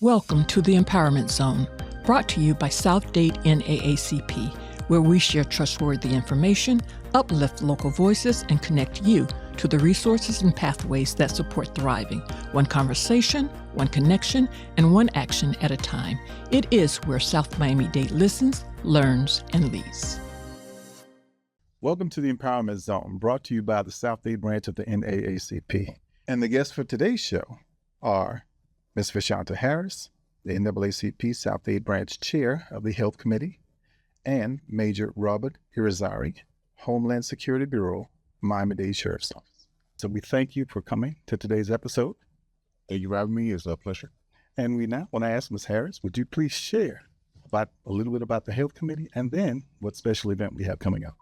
Welcome to the Empowerment Zone, brought to you by South Dade NAACP, where we share trustworthy information, uplift local voices, and connect you to the resources and pathways that support thriving, one conversation, one connection, and one action at a time. It is where South Miami-Dade listens, learns, and leads. Welcome to the Empowerment Zone, brought to you by the South Dade Branch of the NAACP. And the guests for today's show are Ms. Vashanta Harris, the NAACP South Dade Branch Chair of the Health Committee, and Major Roberto Irizarry, Homeland Security Bureau, Miami-Dade Sheriff's Office. So we thank you for coming to today's episode. Thank you for having me. It's a pleasure. And we now want to ask Ms. Harris, would you please share a little bit about the Health Committee and then what special event we have coming up?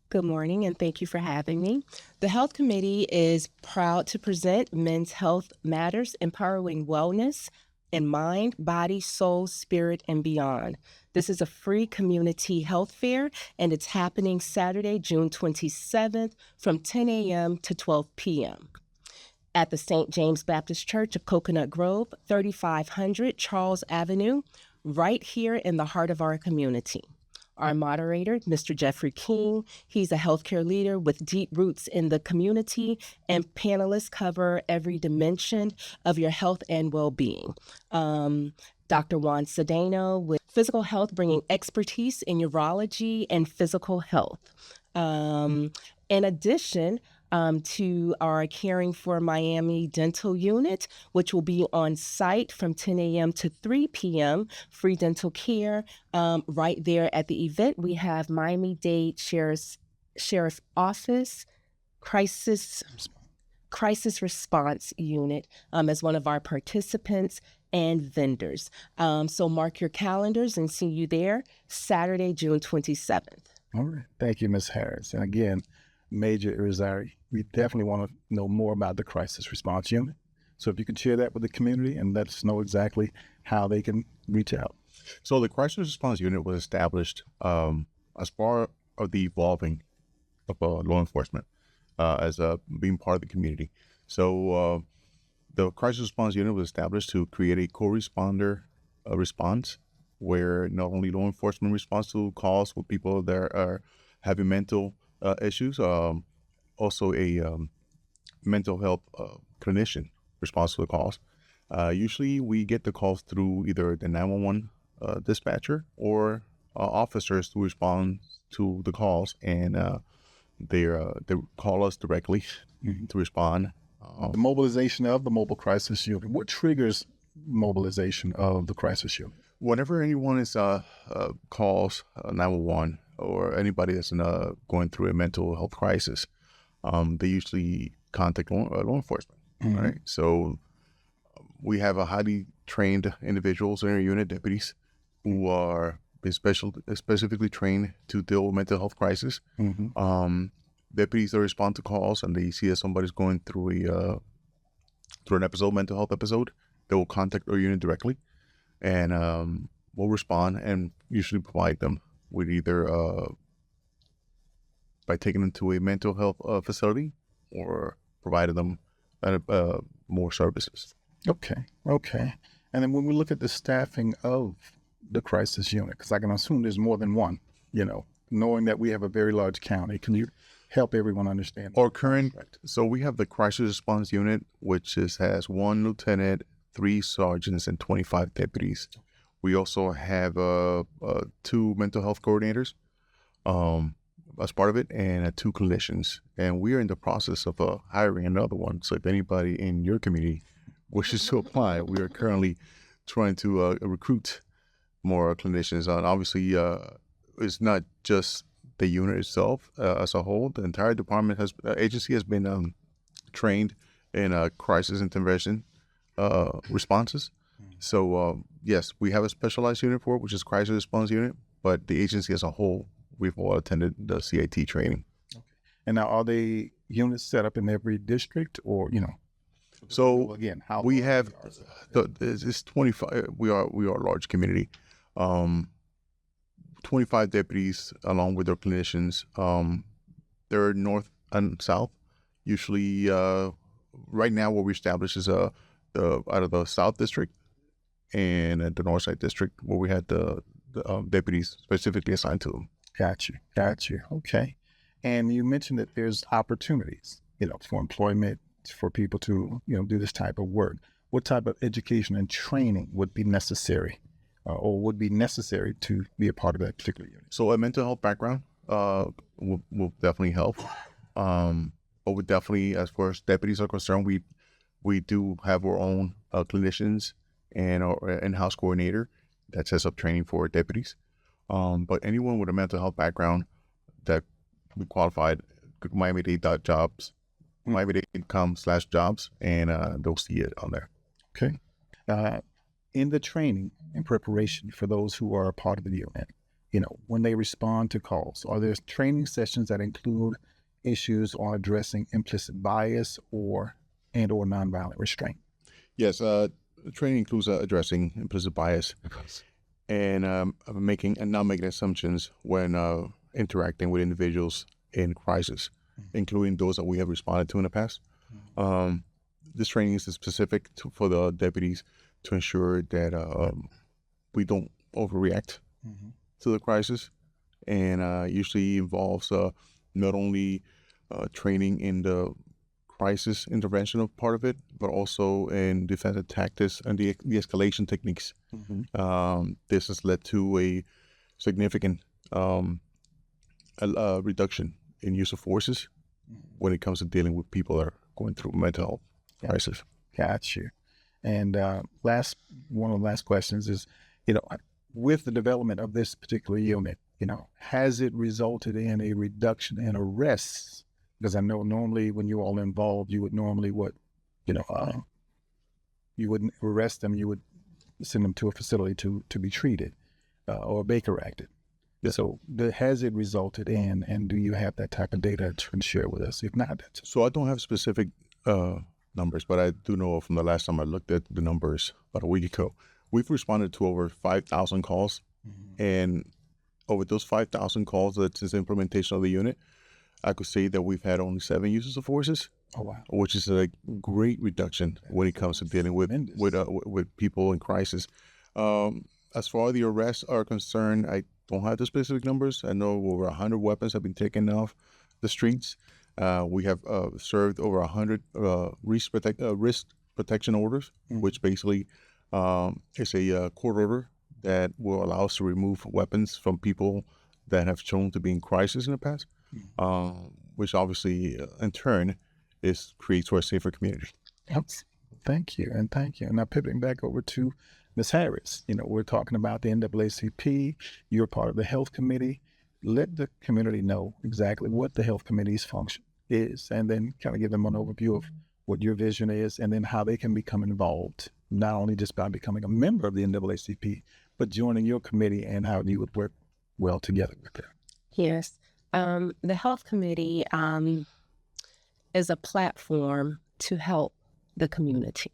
Good morning, and thank you for having me. The Health Committee is proud to present Men's Health Matters, Empowering Wellness in Mind, Body, Soul, Spirit, and Beyond. This is a free community health fair, and it's happening Saturday, June 27th from 10 a.m. to 12 p.m. at the St. James Baptist Church of Coconut Grove, 3500 Charles Avenue, right here in the heart of our community. Our moderator, Mr. Jeffrey King, he's a healthcare leader with deep roots in the community, and panelists cover every dimension of your health and well-being. Dr. Juan Cedeno with physical health, bringing expertise in urology and physical health. In addition, to our Caring for Miami dental unit, which will be on site from 10 a.m. to 3 p.m., free dental care. Right there at the event, we have Miami-Dade Sheriff's Office Crisis Response Unit as one of our participants and vendors. So mark your calendars and see you there Saturday, June 27th. All right. Thank you, Ms. Harris. And again, Major Irizarry, we definitely want to know more about the Crisis Response Unit. So if you could share that with the community and let us know exactly how they can reach out. So the Crisis Response Unit was established as part of the evolving of law enforcement as being part of the community. So the Crisis Response Unit was established to create a co-responder response where not only law enforcement responds to calls with people that are having mental issues, also a mental health clinician responds to the calls. Usually we get the calls through either the 911 dispatcher or officers who respond to the calls, and they call us directly to respond. The mobilization of the mobile crisis unit. What triggers mobilization of the crisis unit? Whenever anyone is calls 911 or anybody that's going through a mental health crisis, they usually contact law enforcement, right? So we have a highly trained individuals in our unit, deputies, who are specifically trained to deal with mental health crisis. Deputies that respond to calls and they see that somebody's going through an mental health episode, they will contact our unit directly, and we'll respond and usually provide them with either by taking them to a mental health facility or providing them more services. Okay. And then when we look at the staffing of the crisis unit, because I can assume there's more than one, knowing that we have a very large county, can you help everyone understand? So we have the Crisis Response Unit, which has 1 lieutenant, 3 sergeants, and 25 deputies. We also have 2 mental health coordinators as part of it, and 2 clinicians. And we are in the process of hiring another one. So if anybody in your community wishes to apply, we are currently trying to recruit more clinicians. And obviously, it's not just the unit itself as a whole. The entire agency has been trained in crisis intervention responses. So yes, we have a specialized unit for it, which is Crisis Response Unit, but the agency as a whole, we've all attended the CIT training. Okay. And now are they units set up in every district or, So again, how we have, it's 25, we are a large community. 25 deputies along with their clinicians. They're north and south. Usually right now what we established is out of the South District, and at the Northside District, where we had the deputies specifically assigned to them. Got you. Okay. And you mentioned that there's opportunities, for employment for people to, do this type of work. What type of education and training would be necessary or would be necessary to be a part of that particular unit? So a mental health background will definitely help. But we definitely, as far as deputies are concerned, we do have our own clinicians and our in-house coordinator that sets up training for deputies. But anyone with a mental health background that we qualified, Miami-Dade jobs, Miami-Dade.com/jobs, and they'll see it on there. Okay. In the training and preparation for those who are a part of the unit, when they respond to calls, are there training sessions that include issues on addressing implicit bias or nonviolent restraint? Yes, training includes addressing implicit bias and not making assumptions when interacting with individuals in crisis, including those that we have responded to in the past. This training is specific for the deputies to ensure that we don't overreact to the crisis, and usually involves not only training in the crisis interventional part of it, but also in defensive tactics and the escalation techniques. This has led to a significant reduction in use of forces when it comes to dealing with people that are going through mental health crisis. Got you. And one of the last questions is, with the development of this particular unit, has it resulted in a reduction in arrests? Because I know normally when you're all involved, you would normally you wouldn't arrest them, you would send them to a facility to be treated or Baker acted. Yeah. So has it resulted in, and do you have that type of data to share with us? If not, so I don't have specific numbers, but I do know from the last time I looked at the numbers about a week ago, we've responded to over 5,000 calls, and over those 5,000 calls, that's the implementation of the unit, I could say that we've had only 7 uses of forces. Oh, wow. Which is a great reduction when it comes to dealing with people in crisis. As far as the arrests are concerned, I don't have the specific numbers. I know over 100 weapons have been taken off the streets. We have served over 100 risk protection orders, which basically is a court order that will allow us to remove weapons from people that have shown to be in crisis in the past, which obviously in turn creates for a safer community. Thank you. Now pivoting back over to Ms. Harris, we're talking about the NAACP. You're part of the health committee. Let the community know exactly what the health committee's function is, and then kind of give them an overview of what your vision is, and then how they can become involved, not only just by becoming a member of the NAACP, but joining your committee and how you would work well together with them. Yes. The health committee is a platform to help the community.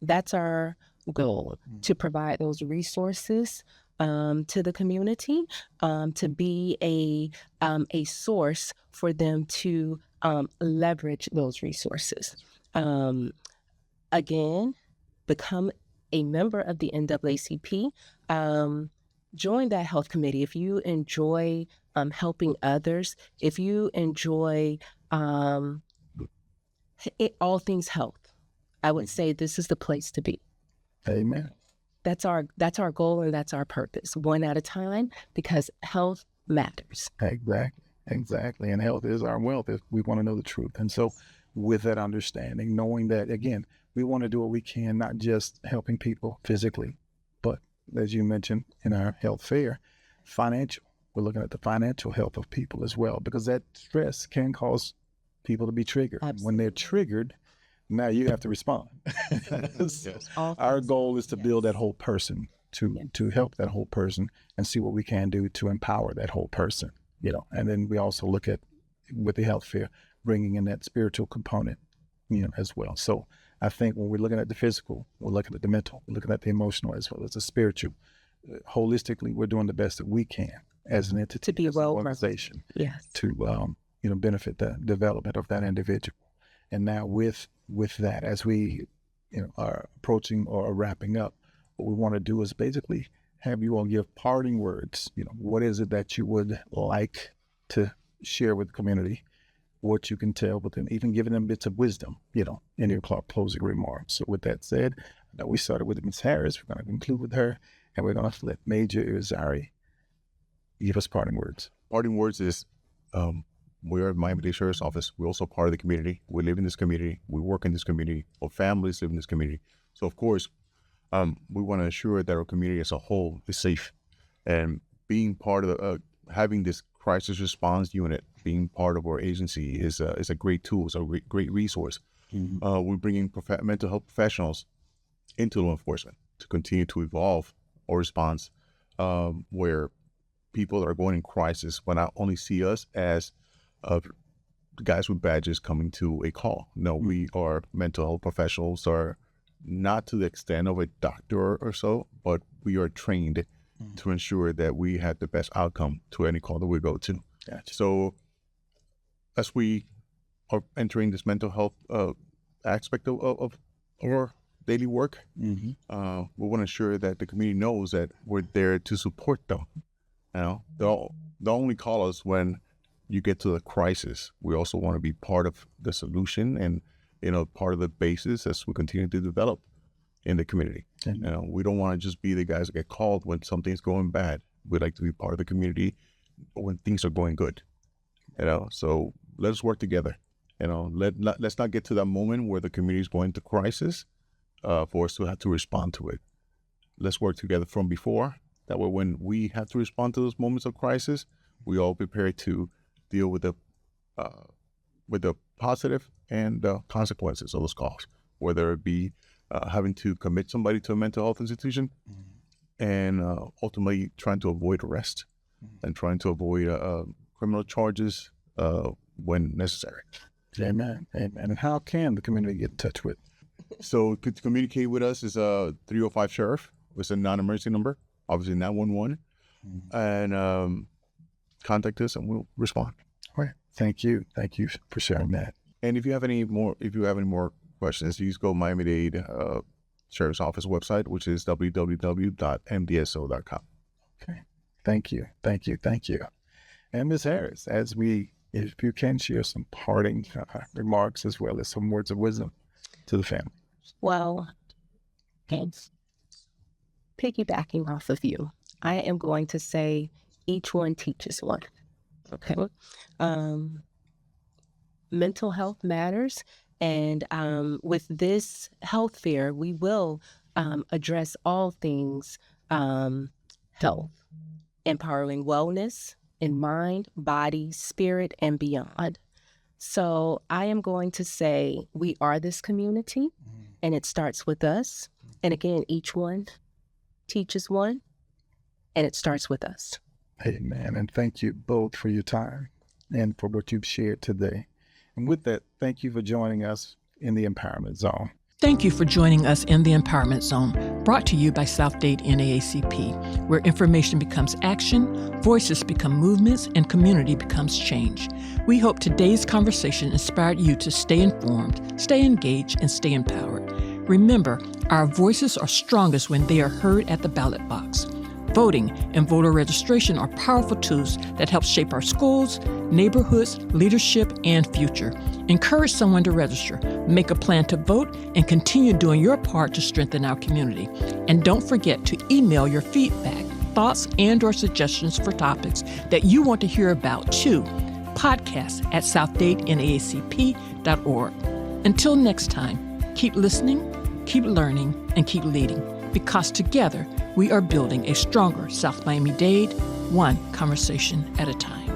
That's our goal, to provide those resources to the community, to be a source for them to leverage those resources. Again, become a member of the NAACP. Join that health committee if you enjoy helping others, if you enjoy all things health. I would say this is the place to be. Amen. That's our goal, and that's our purpose, one at a time, because health matters. Exactly. And health is our wealth if we want to know the truth. And so with that understanding, knowing that, again, we want to do what we can, not just helping people physically, but as you mentioned in our health fair, financial. We're looking at the financial health of people as well, because that stress can cause people to be triggered. Absolutely. When they're triggered, now you have to respond. Yes. Our goal is to build that whole person, to help that whole person and see what we can do to empower that whole person, and then we also look at, with the health fair, bringing in that spiritual component, as well. So I think when we're looking at the physical, we're looking at the mental, we're looking at the emotional as well as the spiritual. Holistically, we're doing the best that we can as an entity, To be as an well organization, Yes. to benefit the development of that individual. And now with that, as we are approaching or wrapping up, what we want to do is basically have you all give parting words. What is it that you would like to share with the community? What you can tell with them, even giving them bits of wisdom, in your closing remarks. So with that said, we started with Ms. Harris. We're going to conclude with her, and we're going to let Major Irizarry give us parting words. Parting words is, we are at Miami-Dade Sheriff's Office. We're also part of the community. We live in this community. We work in this community. Our families live in this community. So of course, we want to ensure that our community as a whole is safe. And being part of having this crisis response unit, being part of our agency is a great tool. It's a great resource. Mm-hmm. We're bringing mental health professionals into law enforcement to continue to evolve our response, where people that are going in crisis will not only see us as guys with badges coming to a call. No, mm-hmm. We are mental health professionals, are not to the extent of a doctor or so, but we are trained to ensure that we have the best outcome to any call that we go to. Gotcha. So as we are entering this mental health aspect of our daily work, mm-hmm. We want to ensure that the community knows that we're there to support them. They'll only call us when you get to the crisis. We also want to be part of the solution and part of the basis as we continue to develop in the community. Mm-hmm. We don't want to just be the guys that get called when something's going bad. We'd like to be part of the community when things are going good. So let us work together. Let's not get to that moment where the community is going into crisis for us to have to respond to it. Let's work together from before. That way, when we have to respond to those moments of crisis, we all prepare to deal with the positive and consequences of those calls, whether it be having to commit somebody to a mental health institution, mm-hmm. and ultimately trying to avoid arrest, mm-hmm. and trying to avoid criminal charges when necessary. Amen. And how can the community get in touch with? So to communicate with us is 305 Sheriff. It's a non-emergency number, obviously 911, mm-hmm. and contact us and we'll respond. All right. Thank you for sharing that. And if you have any more questions, you just go Miami-Dade Sheriff's Office website, which is www.mdso.com. Okay. Thank you. And Ms. Harris, if you can share some parting remarks as well as some words of wisdom to the family. Well, piggybacking off of you, I am going to say each one teaches one. Okay. Mental health matters. And with this health fair, we will address all things health, empowering wellness in mind, body, spirit, and beyond. So I am going to say we are this community, and it starts with us. And again, each one teaches one, and it starts with us. Amen. And thank you both for your time and for what you've shared today. And with that, thank you for joining us in the Empowerment Zone. Thank you for joining us in the Empowerment Zone, brought to you by South Dade NAACP, where information becomes action, voices become movements, and community becomes change. We hope today's conversation inspired you to stay informed, stay engaged, and stay empowered. Remember, our voices are strongest when they are heard at the ballot box. Voting and voter registration are powerful tools that help shape our schools, neighborhoods, leadership, and future. Encourage someone to register, make a plan to vote, and continue doing your part to strengthen our community. And don't forget to email your feedback, thoughts, and/or suggestions for topics that you want to hear about to podcast@southdade.naacp.org. Until next time, keep listening, keep learning, and keep leading, because together we are building a stronger South Miami-Dade, one conversation at a time.